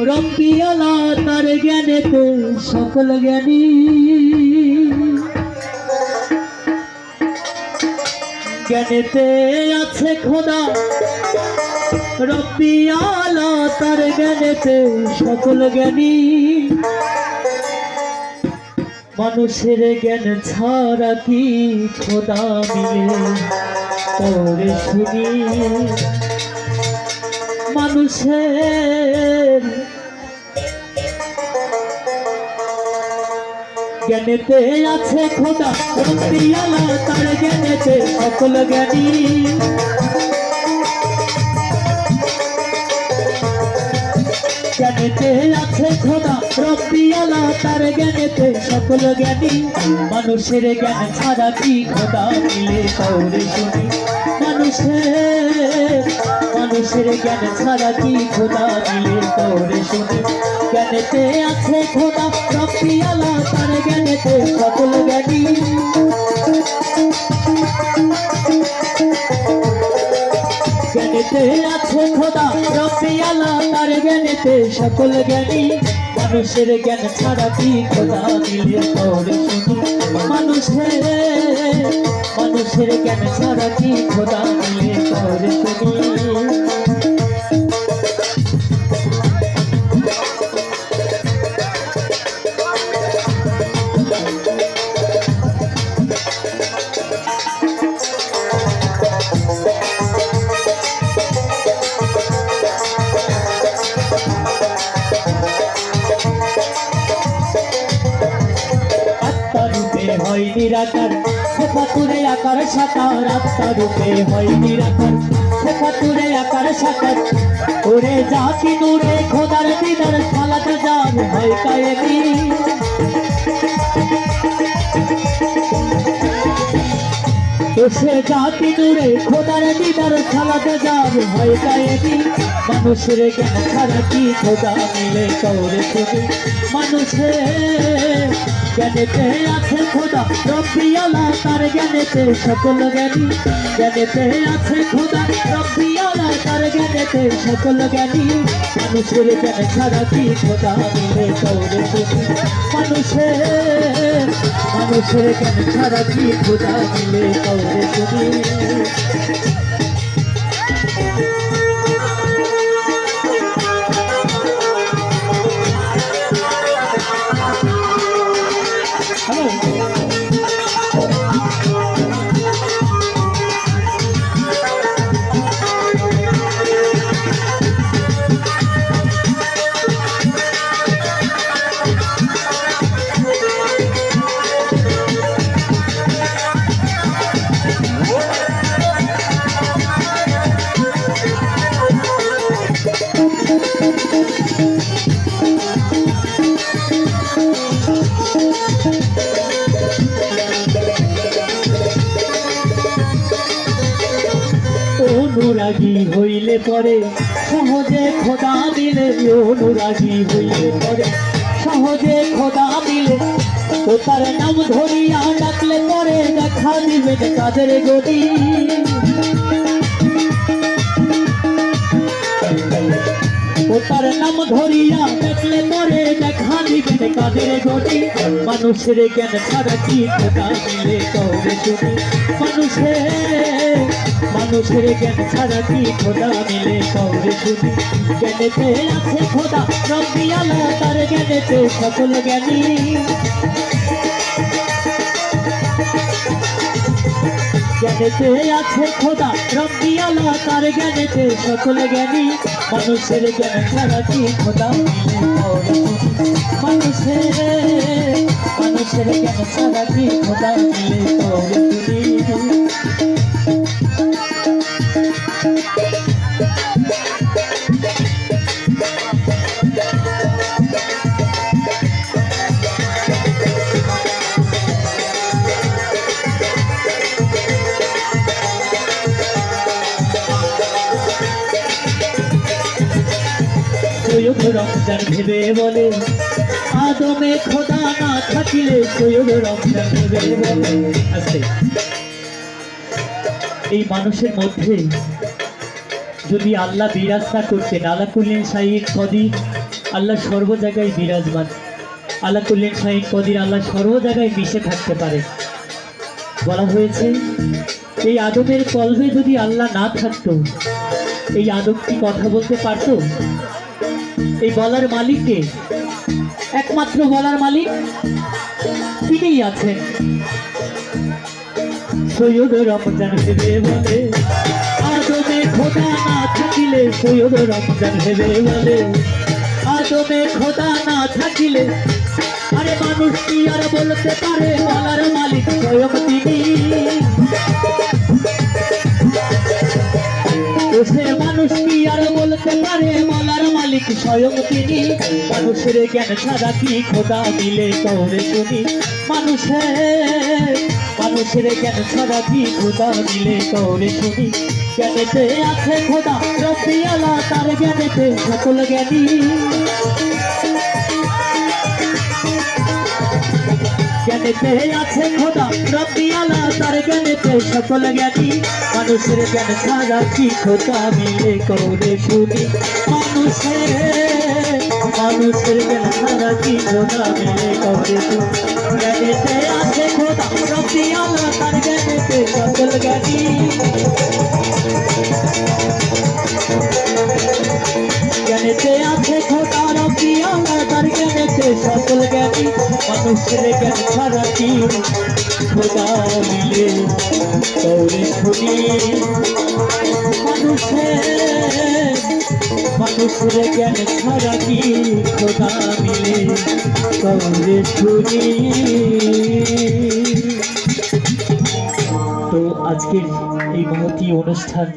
রব্বিয়ালা তার জ্ঞানেতে সকল জ্ঞানী, জ্ঞানেতে আছে খোদা। রব্বিয়ালা তার জ্ঞানেতে সকল জ্ঞানী, মানুষের জ্ঞান ছাড়া কি খোদা মিলে তোরে শুনি। মানুষের জ্ঞানেতে আছে খোদা। রব্বিয়ালা তার জ্ঞানেতে সকল জ্ঞানী, জ্ঞানেতে আছে খোদা। রব্বিয়ালা তার জ্ঞানেতে সকল জ্ঞানী, মানুষের জ্ঞান ছাড়া কি খোদা মিলে তোরে শুনি। মানুষের জ্ঞান ছাড়া কি খোদা মিলে তোরে শুনি। জ্ঞানেতে আছে খোদা। রব্বিয়ালা তার জ্ঞানেতে সকল জ্ঞানী, জ্ঞানেতে আছে খোদা। রব্বিয়ালা তার জ্ঞানেতে সকল জ্ঞানী, মানুষের জ্ঞান ছাড়া কি খোদা মিলে তোরে শুনি। মানুষের জ্ঞান ছাড়া কি খোদা মিলে তোরে শুনি। হয় নিরাকার সেফাতুরে আকার সাকার, আত্মা রূপে হয় নিরাকার সেফাতুরে আকার সাকার। ওরে জাতি নূরে খোদার দিদার সালাত জান হয় কায়েমি, সে জাতি নূরে খোদার দিদার সালাত জান হয় কায়েমি। মানুষের জ্ঞান ছাড়া কি খোদা মিলে তোরে শুনি। মানুষের জ্ঞানেতে আছে খোদা। রব্বিয়ালা তার জ্ঞানেতে সকল জ্ঞানী, জ্ঞানেতে আছে খোদা। রব্বিয়ালা তার জ্ঞানেতে সকল জ্ঞানী, মানুষের জ্ঞান ছাড়া কি খোদা মিলে তোরে শুনি। মানুষের জ্ঞান ছাড়া কি খোদা মিলে তোরে শুনি। অনুরাগী হইলে পরে সহজে খোদা মিলে, অনুরাগী হইলে পরে সহজে খোদা মিলে। তো তার নাম ধরিয়া ডাকলে পরে দেখা দিবে কাদের গতি। ও তার নাম ধরিয়া ডাকলে পরে দেখা দিবে কাদের গতি। মানুষের জ্ঞান ছাড়া কি খোদা মিলে তোরে শুনি। মানুষের জ্ঞান ছাড়া কি খোদা মিলে তোরে শুনি। জ্ঞানেতে আছে খোদা। রব্বিয়ালা তার জ্ঞানেতে সকল জ্ঞানী, জ্ঞানেতে আছে খোদা। রব্বিয়ালা তার জ্ঞানেতে সকল জ্ঞানী, মানুষের জ্ঞান ছাড়া কি খোদা মিলে তোরে শুনি। মানুষের জ্ঞান ছাড়া কি খোদা মিলে তোরে শুনি। সৈয়দ রমজান ভেবে বলে আদমে খোদা না থাকিলে, সৈয়দ রমজান ভেবে বলে। আচ্ছা, এই মানুষের মধ্যে যদি আল্লাহ বিরাজ না করতেন, আলা কুল্লিন শাহীন কদির, আল্লাহ সর্ব জায়গায় বিরাজমান। আলা কুল্লিন শাহীন কদির, আল্লাহ সর্ব জায়গায় মিশে থাকতে পারে। বলা হয়েছে এই আদমের কলবে যদি আল্লাহ না থাকতো, এই আদম কি কথা বলতে পারতো? এই বলার মালিককে, একমাত্র বলার মালিক তিনিই আছেন। সৈয়দ রমজান ভেবে বলে আদমে খোদা না থাকিলে, সৈয়দ রমজান ভেবে বলে আদমে খোদা না থাকিলে, আরে মানুষ কি আর বলতে পারে বলার মালিক স্বয়ং তিনি। সে মানুষ কি আর বলতে পারে বলার মালিক স্বয়ং তিনি। মানুষের জ্ঞান ছাড়া কি খোদা মিলে কওরে শুনি, মানুষের জ্ঞান ছাড়া কি খোদা মিলে কওরে শুনি। জ্ঞানেতে আছে খোদা রব্বি আলা, তার জ্ঞানেতে সকল জ্ঞানী। জ্ঞানেতে আছে খোদা রব্বি আলা, তার জ্ঞানেতে সকল জ্ঞানী। মানুষের জ্ঞান ছাড়া কি খোদা মিলে কওরে শুনি। মানুষের জ্ঞান ছাড়া কি খোদা মিলে কওরে শুনি। জ্ঞানেতে আছে খোদা রব্বি আলা, তার জ্ঞানেতে সকল জ্ঞানী। জ্ঞানেতে আছে খোদা রব্বি আলা, তার জ্ঞানেতে সকল জ্ঞানী। মানুষের জ্ঞান ছাড়া কি খোদা মিলে কওরে শুনি। মানুষের জ্ঞান ছাড়া কি খোদা মিলে কওরে শুনি। তো আজকের এই মহতী অনুষ্ঠান